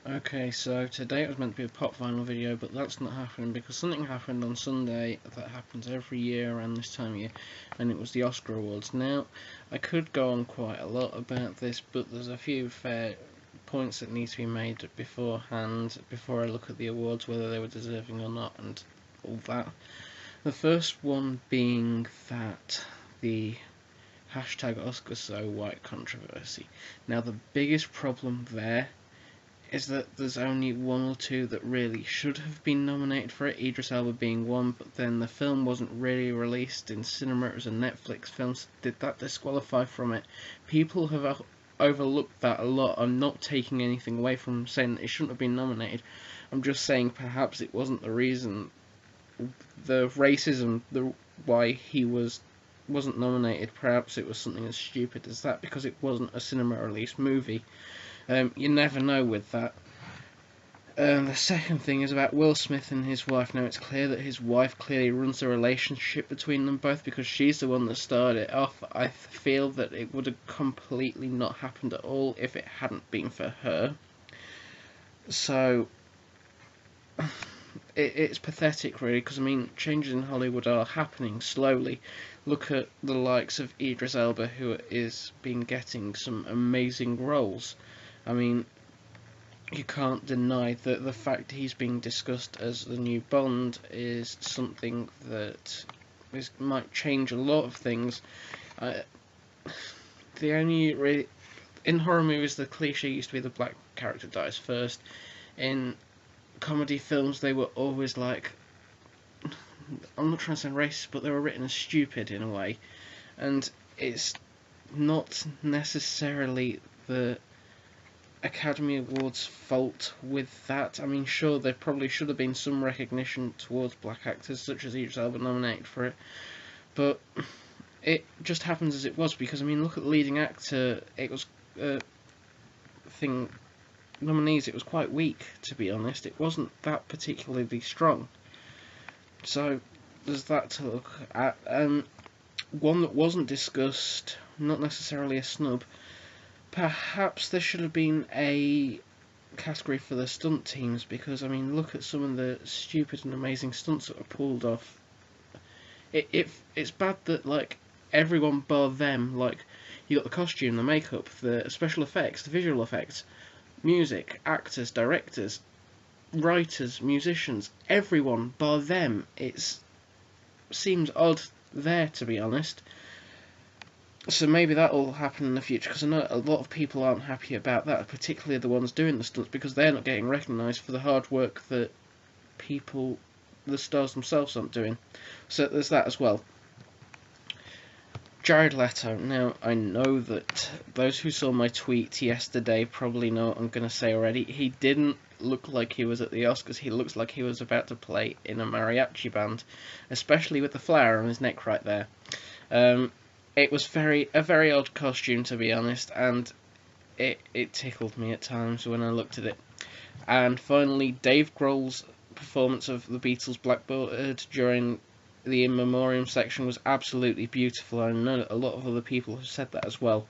Okay, so today it was meant to be a pop vinyl video, but that's not happening because something happened on Sunday that happens every year around this time of year, and it was the Oscar Awards. Now, I could go on quite a lot about this, but there's a few fair points that need to be made beforehand, before I look at the awards, whether they were deserving or not, and all that. The first one being that the hashtag #OscarSoWhite controversy. Now, the biggest problem there is that there's only one or two that really should have been nominated for it, Idris Elba being one, but then the film wasn't really released in cinema, it was a Netflix film, so did that disqualify from it? People have overlooked that a lot. I'm not taking anything away from saying that it shouldn't have been nominated, I'm just saying perhaps it wasn't the reason. The racism, the why he wasn't nominated, perhaps it was something as stupid as that, because it wasn't a cinema release movie. You never know with that. The second thing is about Will Smith and his wife. Now, it's clear that his wife clearly runs the relationship between them both because she's the one that started it off. I feel that it would have completely not happened at all if it hadn't been for her. So, it's pathetic, really, because, I mean, changes in Hollywood are happening slowly. Look at the likes of Idris Elba, who is getting some amazing roles. I mean, you can't deny that the fact he's being discussed as the new Bond is something that might change a lot of things. The only really, in horror movies, the cliche used to be the black character dies first. In comedy films, they were always like, I'm not trying to sound racist, but they were written as stupid in a way, and it's not necessarily the Academy Awards' fault with that. I mean, sure, there probably should have been some recognition towards black actors, such as Idris Elba nominated for it, but it just happens as it was, because, I mean, look at the leading actor. It was nominees, it was quite weak, to be honest. It wasn't that particularly strong. So there's that to look at. One that wasn't discussed, not necessarily a snub, perhaps there should have been a category for the stunt teams, because, I mean, look at some of the stupid and amazing stunts that were pulled off. It's bad that, like, everyone bar them, like, you got the costume, the makeup, the special effects, the visual effects, music, actors, directors, writers, musicians, everyone bar them. It seems odd there, to be honest. So maybe that'll happen in the future, because I know a lot of people aren't happy about that, particularly the ones doing the stunts, because they're not getting recognised for the hard work that the stars themselves aren't doing. So there's that as well. Jared Leto. Now, I know that those who saw my tweet yesterday probably know what I'm going to say already. He didn't look like he was at the Oscars. He looks like he was about to play in a mariachi band, especially with the flower on his neck right there. It was a very odd costume, to be honest, and it tickled me at times when I looked at it. And finally, Dave Grohl's performance of the Beatles' Blackbird during the In Memoriam section was absolutely beautiful. I know a lot of other people have said that as well.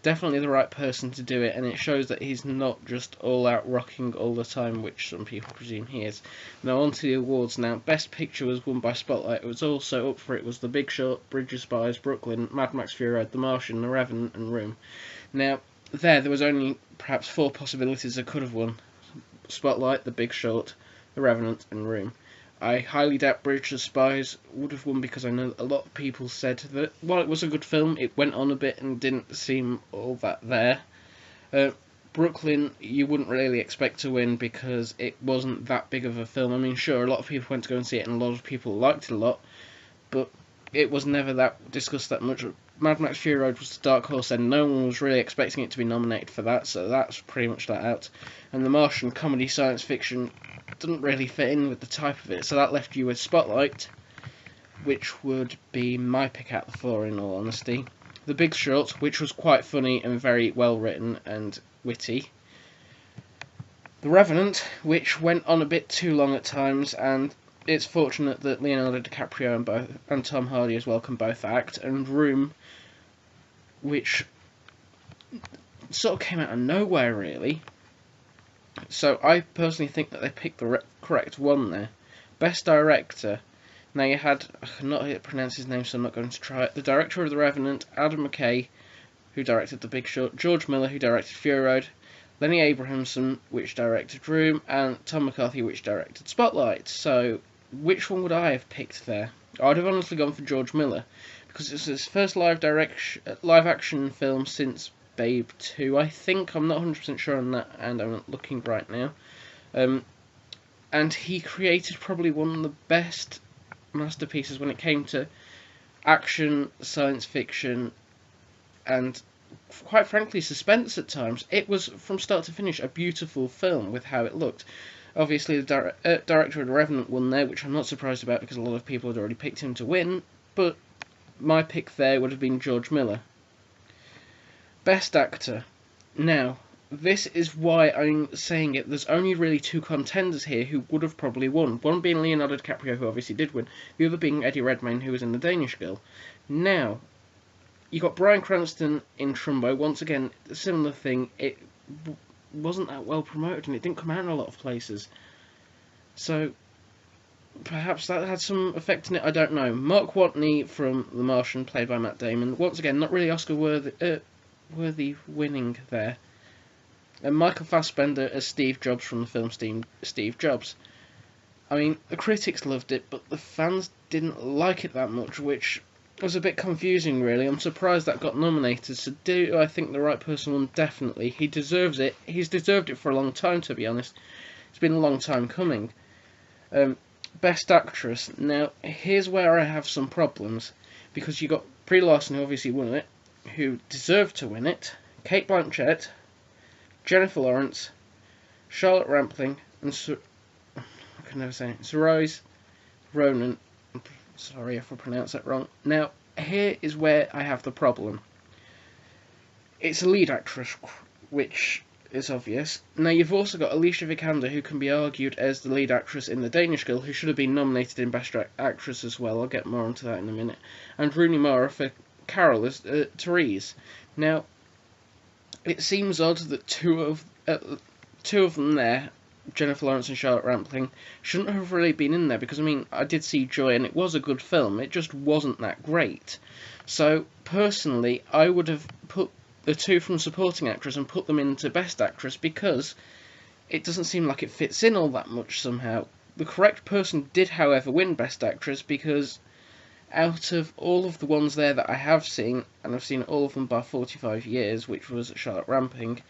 Definitely the right person to do it, and it shows that he's not just all out rocking all the time, which some people presume he is. Now on to the awards. Now, Best Picture was won by Spotlight. It was also up for it was The Big Short, Bridge of Spies, Brooklyn, Mad Max Fury Road, The Martian, The Revenant, and Room. Now, there was only perhaps 4 possibilities that could have won: Spotlight, The Big Short, The Revenant, and Room. I highly doubt Bridge of Spies would have won, because I know a lot of people said that while it was a good film, it went on a bit and didn't seem all that there. Brooklyn, you wouldn't really expect to win because it wasn't that big of a film. I mean, sure, a lot of people went to go and see it and a lot of people liked it a lot, but it was never that discussed that much. Mad Max Fury Road was the dark horse, and no one was really expecting it to be nominated for that, so that's pretty much that out. And The Martian, comedy science fiction, didn't really fit in with the type of it, so that left you with Spotlight, which would be my pick out of the 4, in all honesty. The Big Short, which was quite funny and very well written and witty. The Revenant, which went on a bit too long at times, and it's fortunate that Leonardo DiCaprio and Tom Hardy as well can both act. And Room, which sort of came out of nowhere, really. So I personally think that they picked the correct one there. Best Director. Now you had, I cannot pronounce his name, so I'm not going to try it. The director of The Revenant, Adam McKay, who directed The Big Short, George Miller, who directed Fury Road, Lenny Abrahamson, which directed Room, and Tom McCarthy, which directed Spotlight. So, which one would I have picked there? I'd have honestly gone for George Miller, because it's his first live action film since Babe 2, I think. I'm not 100% sure on that, and I'm looking right now. And he created probably one of the best masterpieces when it came to action, science fiction, and quite frankly suspense at times. It was from start to finish a beautiful film with how it looked. Obviously the director of The Revenant won there, which I'm not surprised about because a lot of people had already picked him to win, but my pick there would have been George Miller. Best Actor. Now, this is why I'm saying it. There's only really two contenders here who would have probably won. One being Leonardo DiCaprio, who obviously did win. The other being Eddie Redmayne, who was in The Danish Girl. Now, you got Bryan Cranston in Trumbo. Once again, a similar thing. It wasn't that well promoted, and it didn't come out in a lot of places. So, perhaps that had some effect in it, I don't know. Mark Watney from The Martian, played by Matt Damon. Once again, not really Oscar worthy winning there. And Michael Fassbender as Steve Jobs from the film Steve Jobs. I mean, the critics loved it, but the fans didn't like it that much, which was a bit confusing, really. I'm surprised that got nominated. So do I think the right person won? Definitely. He deserves it. He's deserved it for a long time, to be honest. It's been a long time coming. Best Actress. Now, here's where I have some problems, because you got Brie Larson, who obviously won it, who deserved to win it, Cate Blanchett, Jennifer Lawrence, Charlotte Rampling, and I can never say it, Saoirse Ronan. Sorry if I pronounce that wrong. Now, here is where I have the problem. It's a lead actress, which is obvious. Now, you've also got Alicia Vikander, who can be argued as the lead actress in The Danish Girl, who should have been nominated in Best Actress as well. I'll get more onto that in a minute. And Rooney Mara for Carol as Therese. Now, it seems odd that two of them there, Jennifer Lawrence and Charlotte Rampling, shouldn't have really been in there, because, I mean, I did see Joy and it was a good film. It just wasn't that great. So, personally, I would have put the two from supporting actress and put them into Best Actress, because it doesn't seem like it fits in all that much somehow. The correct person did, however, win Best Actress, because out of all of the ones there that I have seen, and I've seen all of them by 45 years, which was Charlotte Rampling,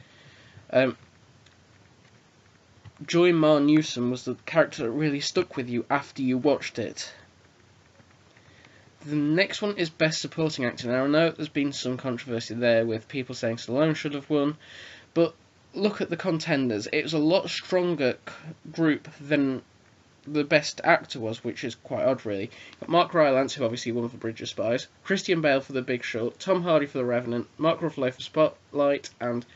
Joy Ma Newsom was the character that really stuck with you after you watched it. The next one is Best Supporting Actor. Now, I know there's been some controversy there with people saying Stallone should have won, but look at the contenders. It was a lot stronger group than the Best Actor was, which is quite odd, really. Got Mark Rylance, who obviously won for Bridge of Spies, Christian Bale for The Big Short, Tom Hardy for The Revenant, Mark Ruffalo for Spotlight, and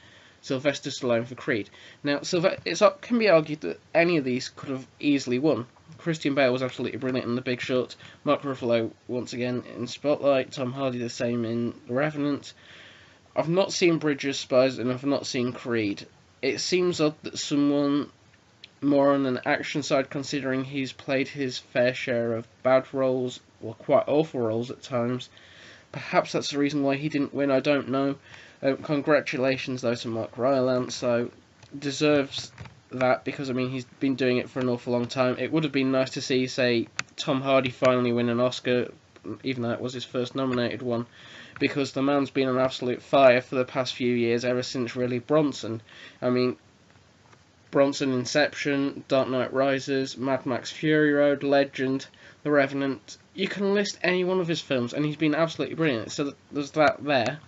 Sylvester Stallone for Creed. Now, it can be argued that any of these could have easily won. Christian Bale was absolutely brilliant in The Big Short, Mark Ruffalo once again in Spotlight, Tom Hardy the same in The Revenant. I've not seen Bridge of Spies, and I've not seen Creed. It seems odd that someone more on an action side, considering he's played his fair share of bad roles, or quite awful roles at times. Perhaps that's the reason why he didn't win, I don't know. Congratulations though to Mark Rylance, so deserves that, because I mean he's been doing it for an awful long time. It would have been nice to see, say, Tom Hardy finally win an Oscar, even though it was his first nominated one, because the man's been on absolute fire for the past few years, ever since really Bronson. I mean, Bronson, Inception, Dark Knight Rises, Mad Max Fury Road, Legend, The Revenant. You can list any one of his films and he's been absolutely brilliant, so there's that there.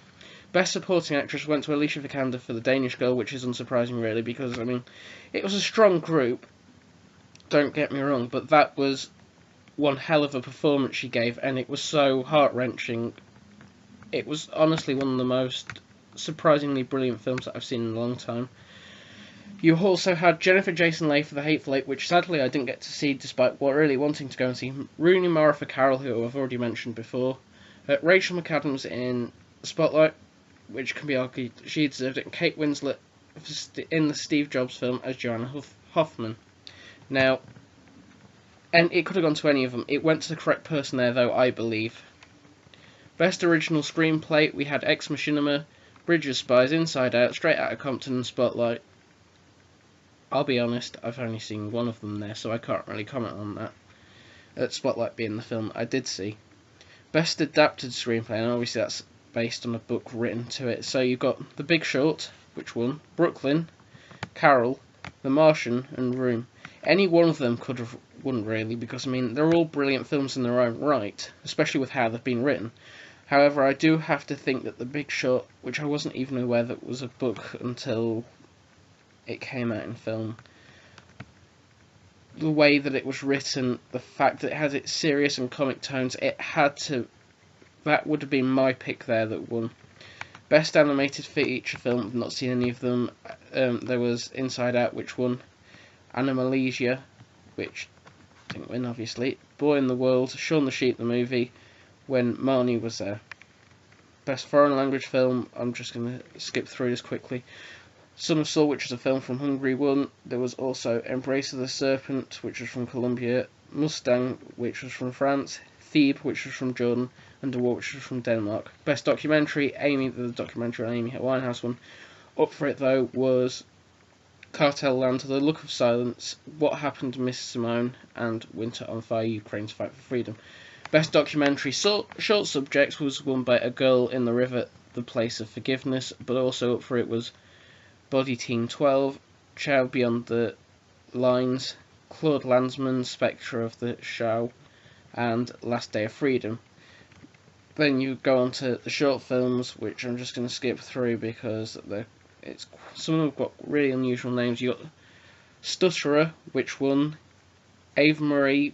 Best Supporting Actress went to Alicia Vikander for The Danish Girl, which is unsurprising, really, because, I mean, it was a strong group, don't get me wrong, but that was one hell of a performance she gave, and it was so heart-wrenching. It was honestly one of the most surprisingly brilliant films that I've seen in a long time. You also had Jennifer Jason Leigh for The Hateful Eight, which sadly I didn't get to see despite really wanting to go and see. Rooney Mara for Carol, who I've already mentioned before. Rachel McAdams in Spotlight, which can be argued she deserved it. And Kate Winslet in the Steve Jobs film as Joanna Hoffman. Now, and it could have gone to any of them. It went to the correct person there, though, I believe. Best Original Screenplay, we had Ex Machinima, Bridge of Spies, Inside Out, Straight Outta Compton, and Spotlight. I'll be honest, I've only seen one of them there, so I can't really comment on that. Spotlight being the film I did see. Best Adapted Screenplay, and obviously that's based on a book written to it. So you've got The Big Short, which won, Brooklyn, Carol, The Martian, and Room. Any one of them could have won, really, because, I mean, they're all brilliant films in their own right, especially with how they've been written. However, I do have to think that The Big Short, which I wasn't even aware that was a book until it came out in film, the way that it was written, the fact that it has its serious and comic tones, that would have been my pick there that won. Best Animated Feature Film, I've not seen any of them. There was Inside Out, which won. Animalesia, which didn't win, obviously. Boy in the World, Shaun the Sheep the movie, when Marnie was there. Best Foreign Language Film, I'm just going to skip through this quickly. Son of Saul, which was a film from Hungary, won. There was also Embrace of the Serpent, which was from Colombia. Mustang, which was from France. Thebe, which was from Jordan. Underwater, which was from Denmark. Best Documentary, the documentary on Amy Winehouse won. Up for it, though, was Cartel Land, The Look of Silence, What Happened to Miss Simone, and Winter on Fire, Ukraine's Fight for Freedom. Best Documentary, Short Subjects, was won by A Girl in the River, The Place of Forgiveness, but also up for it was Body Team 12, Chow Beyond the Lines, Claude Lanzmann, Spectre of the Shao, and Last Day of Freedom. Then you go on to the short films, which I'm just going to skip through because some of them have got really unusual names. You got Stutterer, which won, Ave Marie,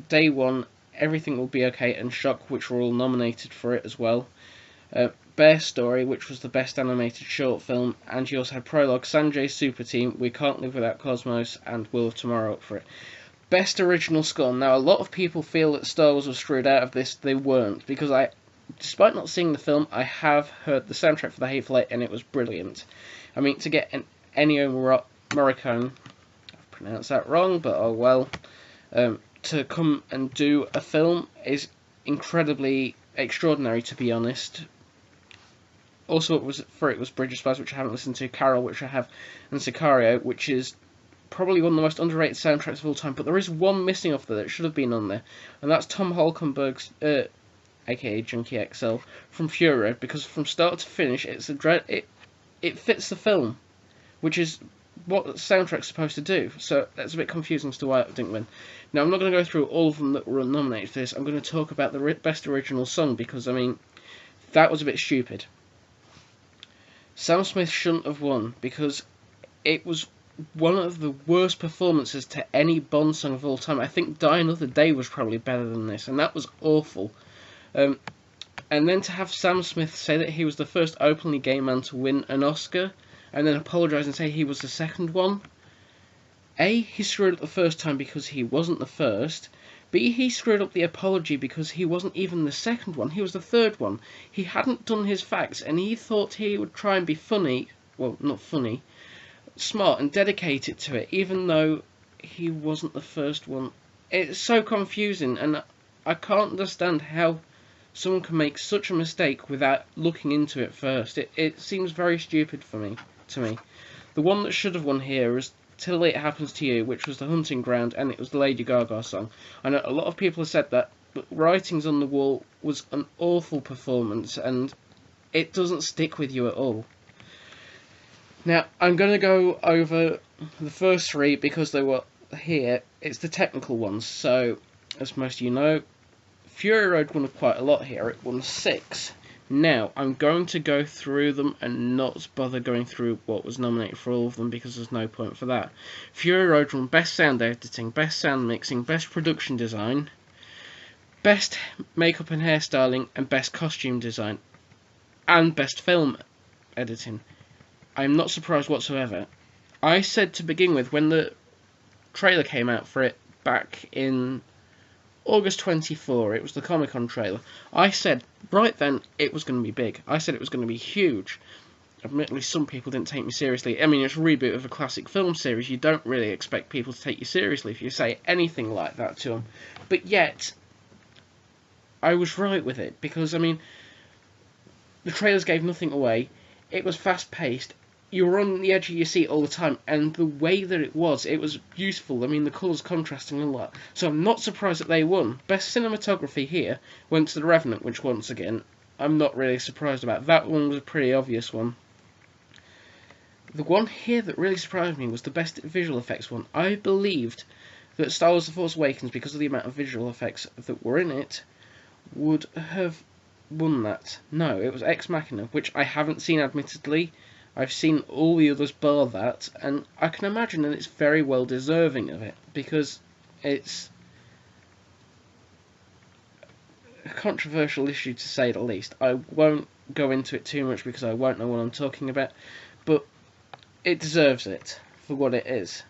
Day One, Everything Will Be Okay, and Shock, which were all nominated for it as well. Bear Story, which was the best animated short film, and you also had Prologue, Sanjay's Super Team, We Can't Live Without Cosmos, and Will of Tomorrow up for it. Best Original Score. Now, a lot of people feel that Star Wars was screwed out of this. They weren't, because despite not seeing the film, I have heard the soundtrack for The Hateful Eight, and it was brilliant. I mean, to get an Ennio Morricone, I've pronounced that wrong, but oh well, to come and do a film is incredibly extraordinary, to be honest. Also, it was Bridge of Spies, which I haven't listened to, Carol, which I have, and Sicario, which is probably one of the most underrated soundtracks of all time, but there is one missing off there that should have been on there, and that's Tom Holkenberg's, aka Junkie XL, from Fury Road, because from start to finish, it fits the film, which is what the soundtrack's supposed to do, so that's a bit confusing as to why it didn't win. Now, I'm not going to go through all of them that were nominated for this. I'm going to talk about the Best Original Song, because, I mean, that was a bit stupid. Sam Smith shouldn't have won, because it was one of the worst performances to any Bond song of all time. I think Die Another Day was probably better than this, and that was awful. And then to have Sam Smith say that he was the first openly gay man to win an Oscar, and then apologise and say he was the second one. A, he screwed up the first time because he wasn't the first. B, he screwed up the apology because he wasn't even the second one, he was the third one. He hadn't done his facts, and he thought he would try and be funny, well, not funny, smart and dedicate it to it, even though he wasn't the first one. It's so confusing, and I can't understand how someone can make such a mistake without looking into it first. It seems very stupid to me. The one that should have won here is Till It Happens to You, which was The Hunting Ground, and it was the Lady Gaga song. I know a lot of people have said that, but Writings on the Wall was an awful performance, and it doesn't stick with you at all. Now, I'm going to go over the first three because they were here. It's the technical ones. So, as most of you know, Fury Road won quite a lot here. It won 6. Now, I'm going to go through them and not bother going through what was nominated for all of them because there's no point for that. Fury Road won Best Sound Editing, Best Sound Mixing, Best Production Design, Best Makeup and Hairstyling, and Best Costume Design, and Best Film Editing. I'm not surprised whatsoever. I said to begin with, when the trailer came out for it back in August 24, it was the Comic-Con trailer, I said right then it was going to be big. I said it was going to be huge. admittedly some people didn't take me seriously. I mean, it's a reboot of a classic film series. You don't really expect people to take you seriously if you say anything like that to them. But yet, I was right with it, because, I mean, the trailers gave nothing away. It was fast-paced. You were on the edge of your seat all the time, and the way that it was beautiful. I mean, the colours contrasting a lot. So I'm not surprised that they won. Best cinematography here went to The Revenant, which, once again, I'm not really surprised about. That one was a pretty obvious one. The one here that really surprised me was the best visual effects one. I believed that Star Wars The Force Awakens, because of the amount of visual effects that were in it, would have won that. No, it was Ex Machina, which I haven't seen, admittedly. I've seen all the others bar that, and I can imagine that it's very well deserving of it, because it's a controversial issue, to say the least. I won't go into it too much because I won't know what I'm talking about, but it deserves it for what it is.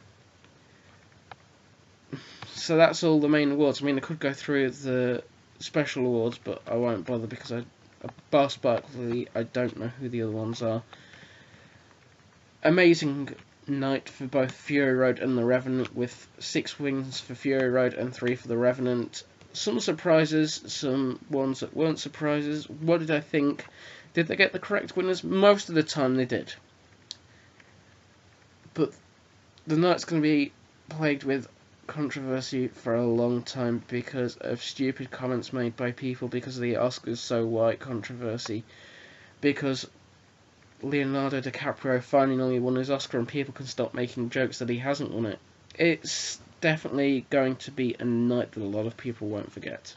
So that's all the main awards. I mean, I could go through the special awards, but I won't bother, because bar Sparkly, I don't know who the other ones are. Amazing night for both Fury Road and The Revenant, with 6 wins for Fury Road and 3 for The Revenant. Some surprises, some ones that weren't surprises. What did I think? Did they get the correct winners? Most of the time they did. But the night's going to be plagued with controversy for a long time because of stupid comments made by people, because of the Oscars so white controversy, because Leonardo DiCaprio finally won his Oscar and people can stop making jokes that he hasn't won it. It's definitely going to be a night that a lot of people won't forget.